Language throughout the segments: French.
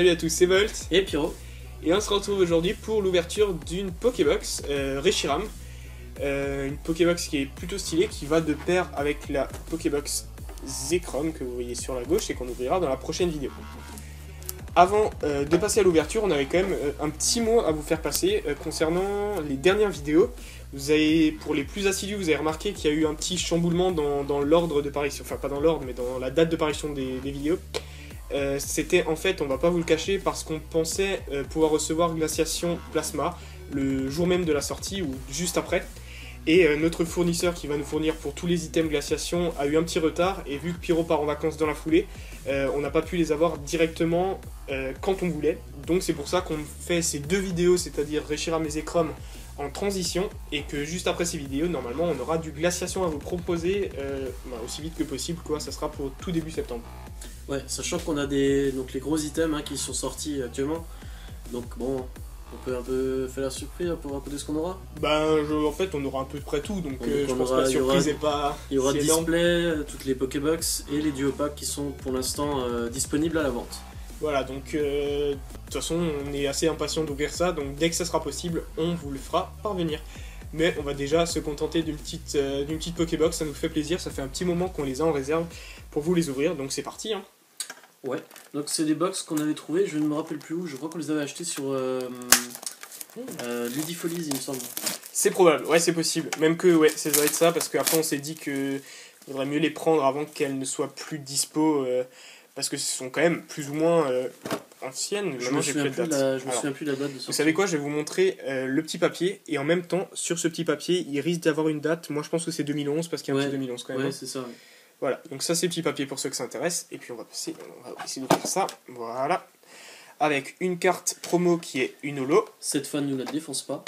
Salut à tous, c'est Volt. Et Pyro. Et on se retrouve aujourd'hui pour l'ouverture d'une Pokébox Reshiram. Une Pokébox qui est plutôt stylée, qui va de pair avec la Pokébox Zekrom que vous voyez sur la gauche et qu'on ouvrira dans la prochaine vidéo. Avant de passer à l'ouverture, on avait quand même un petit mot à vous faire passer concernant les dernières vidéos. Vous avez, pour les plus assidus, vous avez remarqué qu'il y a eu un petit chamboulement dans l'ordre de parution, enfin pas dans l'ordre, mais dans la date de parution des vidéos. C'était en fait, on va pas vous le cacher, parce qu'on pensait pouvoir recevoir Glaciation Plasma le jour même de la sortie ou juste après. Et notre fournisseur qui va nous fournir pour tous les items Glaciation a eu un petit retard, et vu que Pyro part en vacances dans la foulée, on n'a pas pu les avoir directement quand on voulait. Donc c'est pour ça qu'on fait ces deux vidéos, c'est-à-dire Reshiram et Zekrom, en transition, et que juste après ces vidéos, normalement, on aura du Glaciation à vous proposer aussi vite que possible, quoi. Ça sera pour tout début septembre. Ouais, sachant qu'on a donc les gros items qui sont sortis actuellement. Donc bon, on peut un peu faire la surprise pour raconter ce qu'on aura. En fait, on aura un peu de près tout, donc je pense que la surprise n'est pas. Il y aura le display, toutes les Pokébox et les duo packs qui sont pour l'instant disponibles à la vente. Voilà, donc de toute façon, on est assez impatient d'ouvrir ça, donc dès que ça sera possible, on vous le fera parvenir. Mais on va déjà se contenter d'une petite Pokébox, ça nous fait plaisir, ça fait un petit moment qu'on les a en réserve pour vous les ouvrir, donc c'est parti. Hein. Ouais, donc c'est des box qu'on avait trouvées, je ne me rappelle plus où, je crois qu'on les avait achetées sur Ludifolies, il me semble. C'est probable, ouais, c'est possible. Même que, ouais, ça doit être ça, parce qu'après on s'est dit qu'il vaudrait mieux les prendre avant qu'elles ne soient plus dispo, parce que ce sont quand même plus ou moins anciennes. Je me souviens plus de la date de sortie. Vous savez quoi, je vais vous montrer le petit papier, et en même temps, sur ce petit papier, il risque d'avoir une date. Moi je pense que c'est 2011, parce qu'il y a un petit 2011 quand même. Ouais, c'est ça. Ouais. Voilà, donc ça c'est le petit papier pour ceux que ça intéresse, et puis on va essayer d'ouvrir ça, voilà, avec une carte promo qui est une holo. Cette fois ne la défonce pas,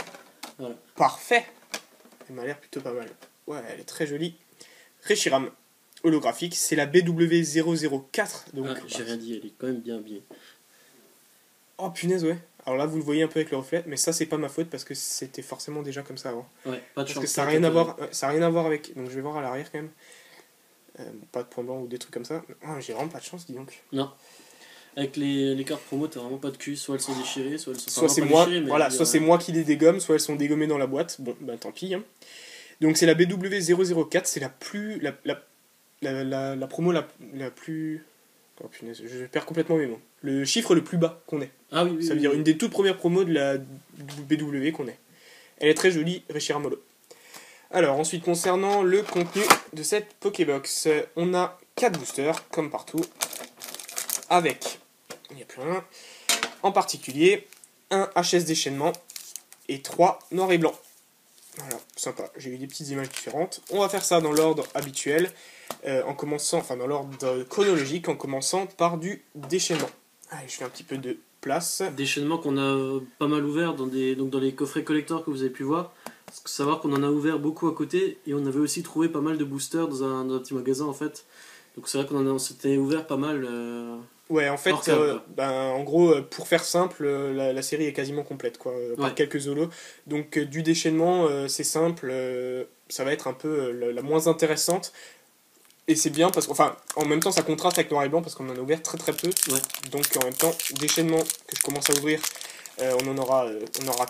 voilà. Parfait. Elle m'a l'air plutôt pas mal, ouais, elle est très jolie. Reshiram, holographique, c'est la BW004, donc... j'ai rien dit, elle est quand même bien habillée. Oh punaise, ouais. Alors là vous le voyez un peu avec le reflet, mais ça c'est pas ma faute, parce que c'était forcément déjà comme ça avant. Ouais, pas de chance. Parce que ça n'a rien à voir avec... Donc je vais voir à l'arrière quand même. Pas de point blanc ou des trucs comme ça. Ah, j'ai vraiment pas de chance, dis donc. Non. Avec les cartes promo, t'as vraiment pas de cul. Soit elles sont déchirées, soit elles sont soit c'est moi, déchirées, voilà, soit c'est moi qui les dégomme, soit elles sont dégommées dans la boîte. Bon, bah tant pis. Hein. Donc c'est la BW004, c'est la plus... La promo la plus... Oh punaise, je perds complètement mes mots. Le chiffre le plus bas qu'on ait. Ah oui, ça veut dire une des toutes premières promos de la BW qu'on ait. Elle est très jolie, Reshiram Holo. Alors, ensuite, concernant le contenu de cette Pokébox, on a 4 boosters, comme partout, avec, il n'y a plus rien, en particulier, un HS déchaînement et 3 noir et blanc. Voilà, sympa, j'ai eu des petites images différentes. On va faire ça dans l'ordre habituel, dans l'ordre chronologique, en commençant par du déchaînement. Allez, je fais un petit peu de place. Déchaînement qu'on a pas mal ouvert dans les coffrets collector que vous avez pu voir. Faut savoir qu'on en a ouvert beaucoup à côté et on avait aussi trouvé pas mal de boosters dans un petit magasin en fait. Donc c'est vrai qu'on s'était ouvert pas mal. Ouais, en fait, en gros, pour faire simple, la série est quasiment complète, quoi, par quelques holos. Donc du déchaînement, c'est simple, ça va être un peu la moins intéressante. Et c'est bien parce qu'en même temps, ça contraste avec noir et blanc parce qu'on en a ouvert très très peu. Ouais. Donc en même temps, déchaînement que je commence à ouvrir, on aura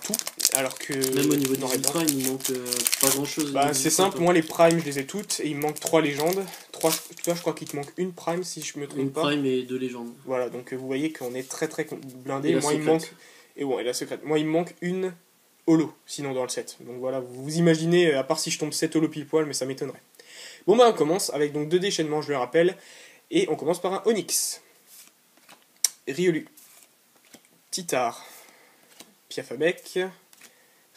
tout. Alors que même au niveau des prime, il manque pas grand chose. C'est simple, moi les primes je les ai toutes et il me manque 3 légendes. Je crois qu'il te manque une prime si je me trompe pas. Une prime et 2 légendes. Voilà, donc vous voyez qu'on est très très blindé. Moi il me manque. Et la secrète. Moi il me manque une holo, sinon dans le set. Donc voilà, vous imaginez, à part si je tombe 7 holo pile poil, mais ça m'étonnerait. Bon on commence avec donc 2 déchaînements, je le rappelle. Et on commence par un Onyx. Riolu. Titar. Piafabec.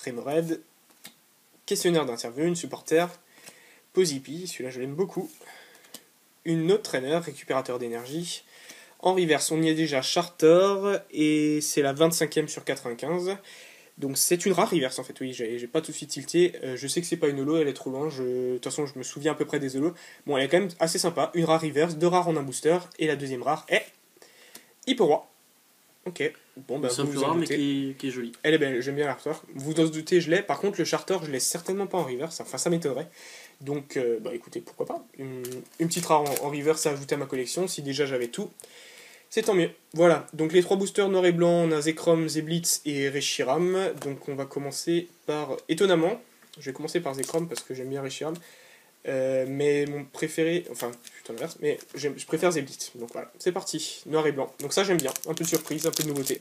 Remoraid, questionnaire d'interview, une supporter, Pozipi, celui-là je l'aime beaucoup, une autre traîneur, récupérateur d'énergie, en reverse on y est déjà Charter, et c'est la 25e sur 95, donc c'est une rare reverse en fait, oui, j'ai pas tout de suite tilté, je sais que c'est pas une holo, elle est trop loin, de toute façon je me souviens à peu près des holos, bon elle est quand même assez sympa, une rare reverse, 2 rares en un booster, et la deuxième rare est Hipporoi. Ok, bon c'est un peu rare mais qui est joli. Elle est belle, j'aime bien l'artwork. Vous en doutez, je l'ai. Par contre, le charter, je l'ai certainement pas en reverse. Enfin, ça m'étonnerait. Donc, écoutez, pourquoi pas. Une petite rare en reverse à ajouter à ma collection, si déjà j'avais tout. C'est tant mieux. Voilà, donc les 3 boosters noir et blanc, on a Zekrom, Zeblitz et Reshiram. Donc on va commencer par, étonnamment, je vais commencer par Zekrom parce que j'aime bien Reshiram. Mais mon préféré, enfin plutôt l'inverse, mais je préfère Zeblitz. Donc voilà, c'est parti, noir et blanc. Donc ça j'aime bien, un peu de surprise, un peu de nouveauté.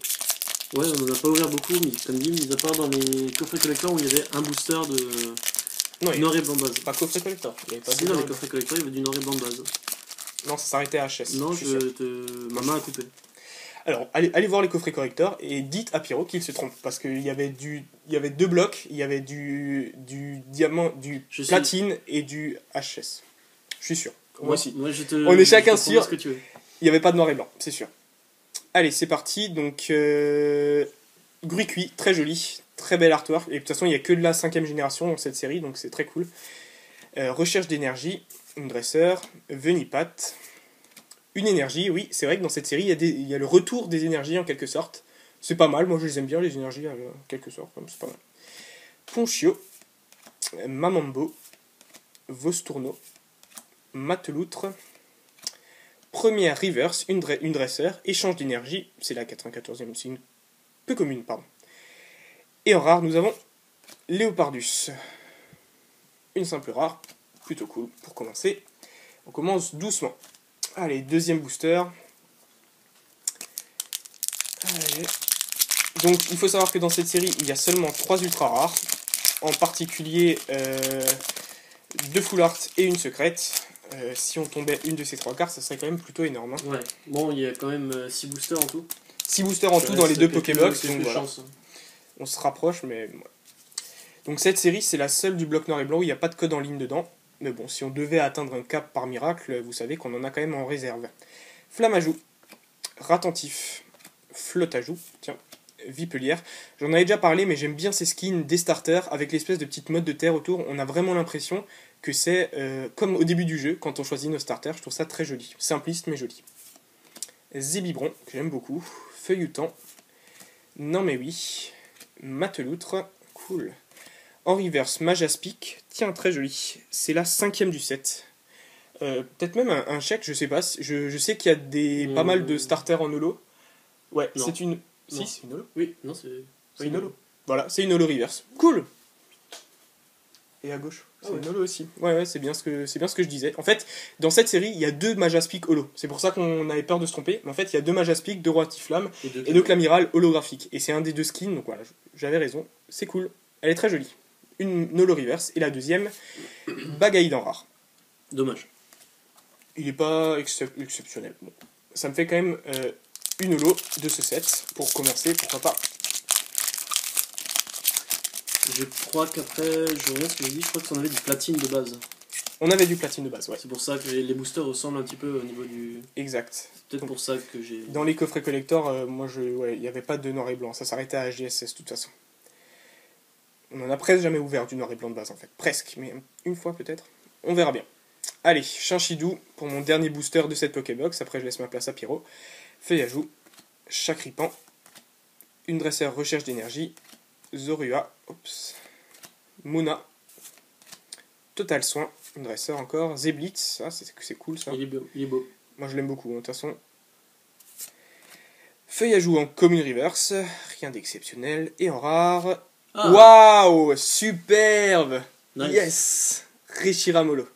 Ouais, on en a pas ouvert beaucoup, mais comme dit, mis à part dans les coffrets collector où il y avait un booster de noir et blanc de base. Pas coffret collector. Il y avait pas Si, dans les coffrets collector, il y avait du noir et blanc de base. Non, ça s'arrêtait à HS. Non, ma main a coupé. Alors, allez voir les coffrets collector et dites à Pyro qu'il se trompe. Parce qu'il y avait 2 blocs, il y avait du diamant, du platine et du HS. Je suis sûr. Moi aussi. On est chacun sûr. Il n'y avait pas de noir et blanc, c'est sûr. Allez, c'est parti. Donc, Gruicui, très joli. Très bel artwork. Et de toute façon, il n'y a que de la 5ème génération dans cette série, donc c'est très cool. Recherche d'énergie, une dresseur, Venipat. Une énergie, oui, c'est vrai que dans cette série, il y a le retour des énergies en quelque sorte. C'est pas mal, moi je les aime bien, les énergies en quelque sorte, c'est pas mal. Ponchio, Mamambo, Vostourno, Mateloutre, première reverse, une dresseur, échange d'énergie, c'est la 94e, c'est une peu commune, pardon. Et en rare, nous avons Léopardus. Une simple rare, plutôt cool pour commencer. On commence doucement. Allez, deuxième booster. Allez. Donc, il faut savoir que dans cette série, il y a seulement 3 ultra rares. En particulier, 2 full art et une secrète. Si on tombait une de ces 3 cartes, ça serait quand même plutôt énorme. Hein. Ouais, bon, il y a quand même 6 boosters en tout. 6 boosters en tout dans les 2 Pokébox. Donc voilà. On se rapproche, mais... Ouais. Donc cette série, c'est la seule du bloc noir et blanc où il n'y a pas de code en ligne dedans. Mais bon, si on devait atteindre un cap par miracle, vous savez qu'on en a quand même en réserve. Flammajout, Ratentif, Flottajout, tiens, Vipelière. J'en avais déjà parlé, mais j'aime bien ces skins des starters avec l'espèce de petite mode de terre autour. On a vraiment l'impression que c'est comme au début du jeu, quand on choisit nos starters. Je trouve ça très joli. Simpliste, mais joli. Zébibron, que j'aime beaucoup. Feuilletant. Non mais oui. Mateloutre, cool. En reverse, Majaspic, tiens, très joli. C'est la 5ème du set. Peut-être même un chèque, je sais pas. Je sais qu'il y a pas mal de starters en holo. Ouais, non. C'est une... Non. Si, c'est une holo. Oui, non, c'est une holo. Voilà, c'est une holo reverse. Cool. Et à gauche, c'est une holo aussi. Ouais, c'est bien ce que je disais. En fait, dans cette série, il y a 2 Majaspic holo. C'est pour ça qu'on avait peur de se tromper. Mais en fait, il y a 2 Majaspic, 2 Roatiflamme et 2 Clamiral holographiques. Et c'est un des 2 skins, donc voilà, j'avais raison. C'est cool. Elle est très jolie. Une holo reverse. Et la deuxième, Bagaïdan rare. Dommage. Il n'est pas exceptionnel. Bon. Ça me fait quand même une holo de ce set. Pour commencer, pourquoi pas. Je crois qu'après, je regarde ce que j'ai dit, je crois qu'on avait du platine de base. On avait du platine de base, ouais. C'est pour ça que les boosters ressemblent un petit peu au niveau du... Exact. C'est peut-être pour ça que j'ai... Dans les coffrets collector, moi, il n'y avait pas de noir et blanc. Ça s'arrêtait à HDSS, de toute façon. On en a presque jamais ouvert du noir et blanc de base, en fait. Presque, mais une fois peut-être. On verra bien. Allez, Chinchidou pour mon dernier booster de cette Pokébox. Après, je laisse ma place à Pyro. Feuillajou, Chakripan, une dresseur recherche d'énergie, Zorua, Muna, Total Soin, une dresseur encore, Zeblitz, ça c'est cool ça. Il est beau. Moi je l'aime beaucoup, de toute façon. Feuillajou en commune reverse, rien d'exceptionnel. Et en rare... Waouh, superbe. Nice. Yes. Reshiramolo.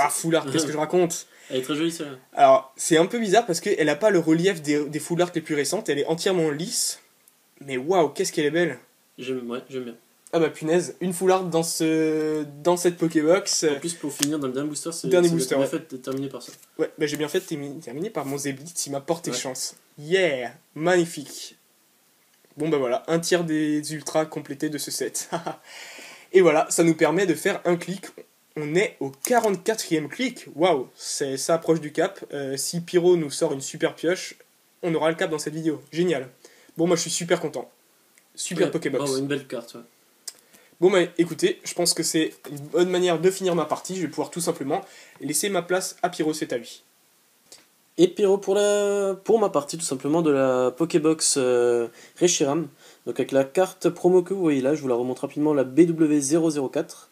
Foulard, qu'est-ce que je raconte? Elle est très jolie celle-là. Alors, c'est un peu bizarre parce qu'elle n'a pas le relief des full art les plus récentes, elle est entièrement lisse. Mais waouh, qu'est-ce qu'elle est belle. J'aime bien. Ah bah punaise, une full art dans cette Pokébox. En plus, pour finir dans le dernier booster, c'est bien fait de terminer par ça. Ouais, bah j'ai bien fait de terminer par mon Zeblitz, il m'a porté chance. Yeah, magnifique. Bon bah voilà, un tiers des ultras complétés de ce set. Et voilà, ça nous permet de faire un clic. On est au 44e clic. Waouh, ça approche du cap. Si Pyro nous sort une super pioche, on aura le cap dans cette vidéo. Génial. Bon, moi je suis super content. Super Pokébox. Oh, une belle carte, ouais. Bon bah écoutez, je pense que c'est une bonne manière de finir ma partie. Je vais pouvoir tout simplement laisser ma place à Pyro, c'est à lui. Et Pyro pour ma partie tout simplement de la Pokébox Reshiram. Donc avec la carte promo que vous voyez là, je vous la remonte rapidement, la BW004.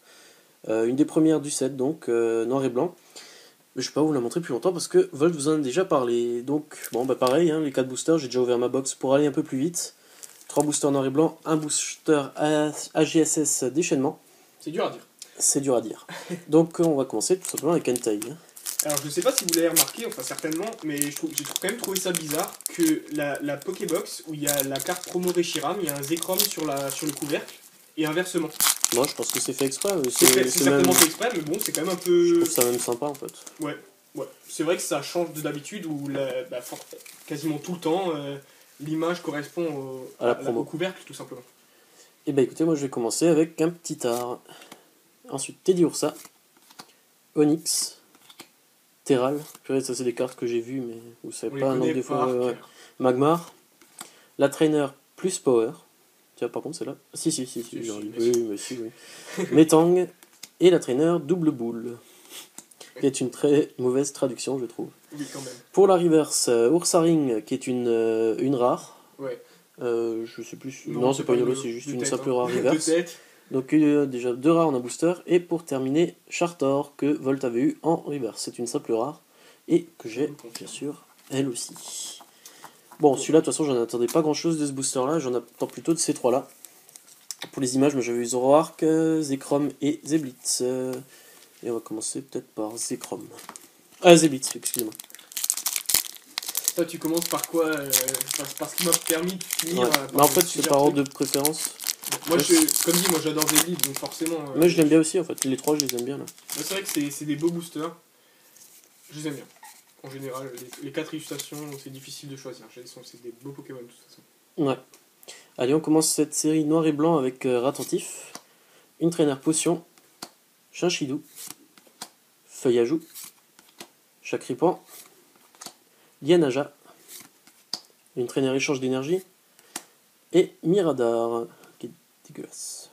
Une des premières du set, donc noir et blanc. Mais je vais pas vous la montrer plus longtemps parce que Volt vous en a déjà parlé. Donc, bon, bah pareil, hein, les 4 boosters, j'ai déjà ouvert ma box pour aller un peu plus vite. 3 boosters noir et blanc, un booster AGSS déchaînement. C'est dur à dire. C'est dur à dire. Donc, on va commencer tout simplement avec Entei. Alors je sais pas si vous l'avez remarqué, enfin certainement, mais j'ai quand même trouvé ça bizarre que la Pokébox où il y a la carte promo Reshiram, il y a un Zekrom sur le couvercle, et inversement. Moi, je pense que c'est fait exprès. C'est certainement fait exprès, mais bon, c'est quand même un peu... Je trouve ça même sympa en fait. Ouais. C'est vrai que ça change de d'habitude où quasiment tout le temps, l'image correspond À la promo. au couvercle tout simplement. Et bah écoutez, moi je vais commencer avec un petit art. Ensuite, Teddy Ursa, Onyx, Terral. Purée, ça c'est des cartes que j'ai vues, mais vous savez pas un nombre des fois. Magmar, la Trainer plus Power. Tiens, par contre, c'est là. Si, j'aurais dit. Oui, mais si, oui. Metang et la Trainer double boule. Qui est une très mauvaise traduction, je trouve. Oui, quand même. Pour la reverse, Ursaring, qui est une rare. Ouais. Je sais plus. Non, c'est pas une holo, c'est juste une simple rare de reverse. tête. Donc déjà 2 rares en un booster. Et pour terminer, Chartor, que Volt avait eu en reverse. C'est une simple rare. Et que j'ai, bien sûr, elle aussi. Bon, celui-là, de toute façon, j'en attendais pas grand-chose de ce booster-là. J'en attends plutôt de ces 3-là. Pour les images, moi j'avais eu Zoroark, Zekrom et Zeblitz. Et on va commencer peut-être par Zekrom. Ah, Zeblitz, excusez-moi. Toi, tu commences par quoi Parce qu'il m'a permis de finir. Ouais. Mais en fait, c'est par ordre de préférence. Moi, comme dit, moi j'adore Zeblitz, donc forcément. Mais je l'aime bien aussi, en fait. Les 3, je les aime bien là. C'est vrai que c'est des beaux boosters. Je les aime bien. En général, les 4 illustrations, c'est difficile de choisir. C'est des beaux Pokémon de toute façon. Ouais. Allez, on commence cette série noir et blanc avec Ratentif, une traîneur potion, Chinchidou, Feuillajou, Chacripan, Dianaja, une traîneur échange d'énergie, et Miradar, qui est dégueulasse.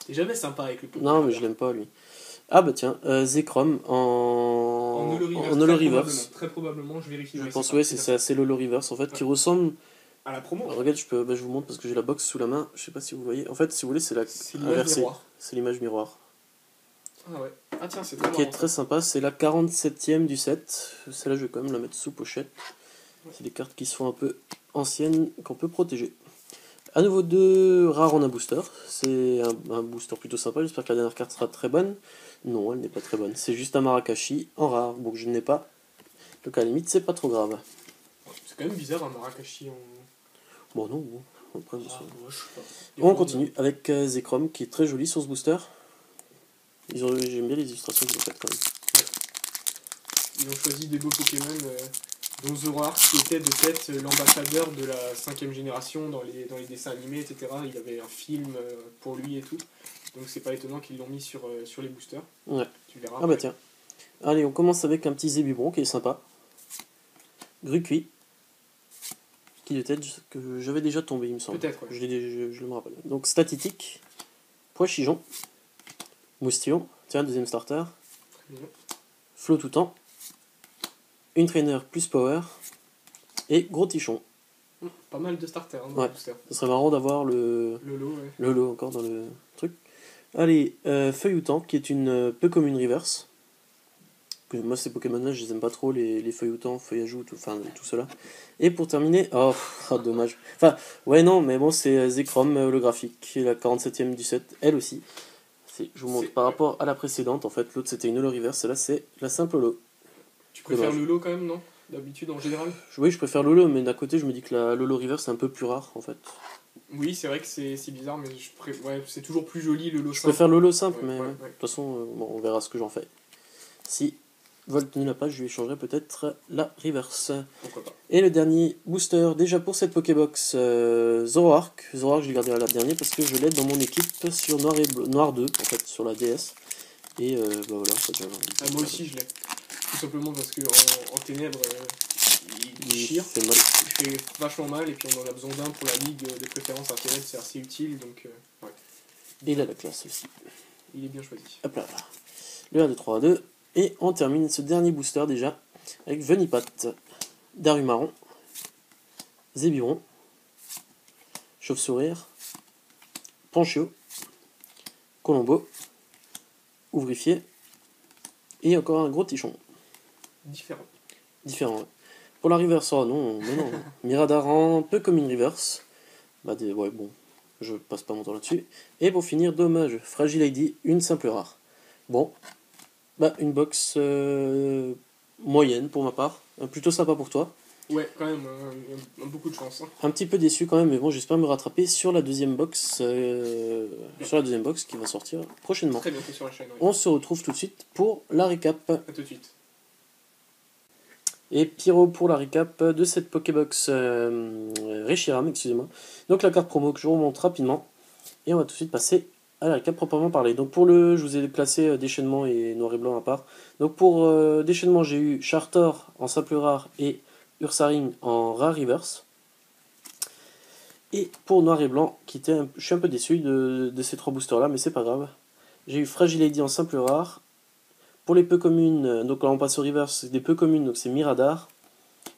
C'est jamais sympa avec le Pokémon. Non, mais je l'aime pas lui. Ah bah tiens, Zekrom en Holo Reverse. Très probablement, je vérifie. Je pense, ouais, c'est l'Holo Reverse en fait, qui ressemble. À la promo. Regarde, je vous montre parce que j'ai la box sous la main. Je sais pas si vous voyez. En fait, si vous voulez, c'est l'image miroir. C'est l'image miroir. Ah ouais. Ah tiens, c'est très qui est très sympa. C'est la 47ème du set. Celle-là, je vais quand même la mettre sous pochette. C'est des cartes qui sont un peu anciennes qu'on peut protéger. À nouveau 2 rares en un booster. C'est un booster plutôt sympa. J'espère que la dernière carte sera très bonne. Non, elle n'est pas très bonne. C'est juste un Marakashi en rare. Bon, je ne l'ai pas. Donc à la limite, c'est pas trop grave. C'est quand même bizarre un Marakashi en. Bon, non. Après, ouais, on continue avec Zekrom qui est très joli sur ce booster. J'aime bien les illustrations qu'ils ont faites quand même. Ouais. Ils ont choisi des beaux Pokémon, dont Zoroark qui était de tête l'ambassadeur de la 5ème génération dans les dessins animés, etc. Il y avait un film pour lui et tout. Donc c'est pas étonnant qu'ils l'ont mis sur les boosters. Ouais. Tu verras. Ah bah tiens. Allez, on commence avec un petit Zébubron qui est sympa. Grucui. Qui de tête que j'avais déjà tombé, il me semble. Peut-être, ouais. Je me rappelle. Donc Statitique, Poichijon, Moustillon, tiens, deuxième starter. Très bien. Flot tout temps, une trainer plus power, et Gros Tichon. Pas mal de starters dans ouais. le booster. Ça serait marrant d'avoir le lot encore dans le truc. Allez, Feuilloutant, qui est une peu comme une reverse. Moi, ces Pokémon-là, je les aime pas trop, les Feuilloutants, Feuillajou, tout cela. Et pour terminer, oh dommage. Enfin, ouais, non, mais bon, c'est Zekrom holographique, qui est la 47ème du set, elle aussi. Je vous montre par rapport à la précédente, en fait, l'autre c'était une holo reverse, celle-là c'est la simple holo. Tu préfères le lot quand même, non? D'habitude, en général? Oui, je préfère l'holo, mais d'un côté, je me dis que la Lolo reverse c'est un peu plus rare, en fait. Oui, c'est vrai que c'est bizarre, mais c'est toujours plus joli le lot simple. Je préfère le lot simple, mais ouais. de toute façon, on verra ce que j'en fais. Si Volt ne l'a pas, je lui échangerai peut-être la reverse. Pourquoi pas. Et le dernier booster, déjà pour cette Pokébox, Zoroark. Zoroark, je l'ai gardé à la dernière parce que je l'ai dans mon équipe sur Noir 2, en fait, sur la DS. Et bah voilà, ça déjà. Moi aussi, je l'ai. Tout simplement parce que en ténèbres, il chire. Fait mal. Il fait vachement mal, et puis on en a besoin d'un pour la ligue de préférence à ténèbres, c'est assez utile, donc ouais. Et il a la classe aussi. Il est bien choisi. Hop là. Le 1, 2, 3, 2. Et on termine ce dernier booster déjà avec Venipat, Darumaron, Zébiron, Chauve-Sourire, Panchio, Colombo, Ouvrifier, Et encore un gros tichon. Différent. Différent, ouais. Pour la reverse, oh non, mais non. Miradar un peu comme une reverse. Ouais, bon, je passe pas mon temps là-dessus. Et pour finir, dommage, Fragile ID, une simple rare. Bon, une box moyenne pour ma part. Plutôt sympa pour toi. Ouais, quand même, beaucoup de chance. Hein. Un petit peu déçu quand même, mais bon, j'espère me rattraper sur la deuxième box, qui va sortir prochainement. Très bientôt sur la chaîne. Ouais. On se retrouve tout de suite pour la récap. À tout de suite. Et Pyro pour la récap de cette Pokébox Reshiram, excusez-moi. Donc la carte promo que je vous remonte rapidement. Et on va tout de suite passer à la récap proprement parler. Donc pour je vous ai placé déchaînement et noir et blanc à part. Donc pour déchaînement, j'ai eu Chartor en simple rare et Ursaring en rare reverse. Et pour noir et blanc, je suis un peu déçu de ces 3 boosters là, mais c'est pas grave. J'ai eu Fragile Lady en simple rare. Pour les peu communes, donc là on passe au reverse, c'est des peu communes, donc c'est Miradar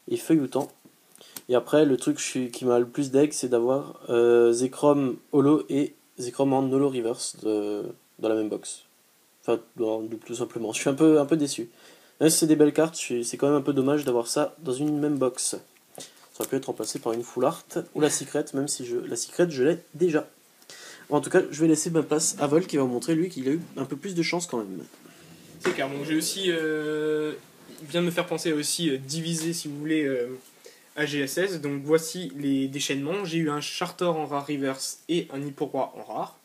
et Feuilloutant. Et après, le truc qui m'a le plus d'egg, c'est d'avoir Zekrom Holo et Zekrom en Holo Reverse dans la même box. Enfin, tout simplement. Je suis un peu déçu. Même si c'est des belles cartes, c'est quand même un peu dommage d'avoir ça dans une même box. Ça aurait pu être remplacé par une full art ou la secret, même si la secret je l'ai déjà. En tout cas, je vais laisser ma place à Vol qui va vous montrer lui qu'il a eu un peu plus de chance quand même. C'est clair, bon, j'ai aussi, il vient de me faire penser à aussi diviser, si vous voulez, à GSS. Donc voici les déchaînements. J'ai eu un Chartor en rare reverse et un Hipporoi en rare.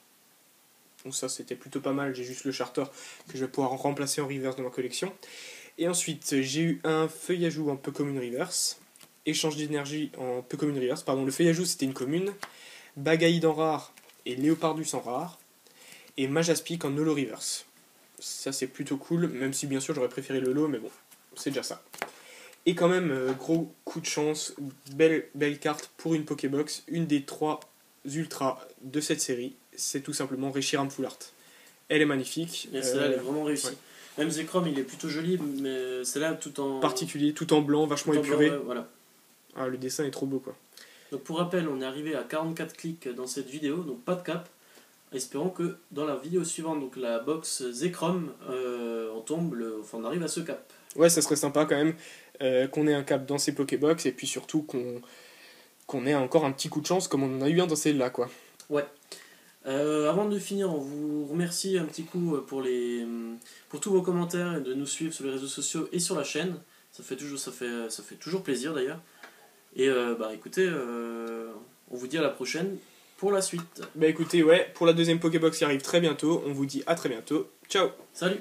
Donc ça c'était plutôt pas mal, j'ai juste le Chartor que je vais pouvoir remplacer en reverse dans ma collection. Et ensuite j'ai eu un Feuillajou en peu commune reverse. Échange d'énergie en peu commune reverse. Pardon, le Feuillajou c'était une commune. Bagaïd en rare et Léopardus en rare. Et Majaspic en holo reverse. Ça c'est plutôt cool, même si bien sûr j'aurais préféré le lot, mais bon, c'est déjà ça. Et quand même, gros coup de chance, belle carte pour une Pokébox, une des 3 ultras de cette série, c'est tout simplement Reshiram Full Art. Elle est magnifique. Et celle-là elle est vraiment réussie. Ouais. Même Zekrom il est plutôt joli, mais celle-là tout en... particulier, tout en blanc, vachement épuré. Blanc, voilà. Ah, le dessin est trop beau quoi. Donc pour rappel, on est arrivé à 44 clics dans cette vidéo, donc pas de cap. Espérons que dans la vidéo suivante, donc la box Zekrom, on arrive à ce cap. Ouais, ça serait sympa quand même qu'on ait un cap dans ces Pokébox et puis surtout qu'on ait encore un petit coup de chance comme on en a eu un dans celle-là quoi. Ouais. Avant de finir, on vous remercie un petit coup pour tous vos commentaires et de nous suivre sur les réseaux sociaux et sur la chaîne. Ça fait toujours plaisir d'ailleurs. Et écoutez, on vous dit à la prochaine. Pour la suite. Écoutez, ouais, pour la deuxième Pokébox qui arrive très bientôt, on vous dit à très bientôt. Ciao. Salut.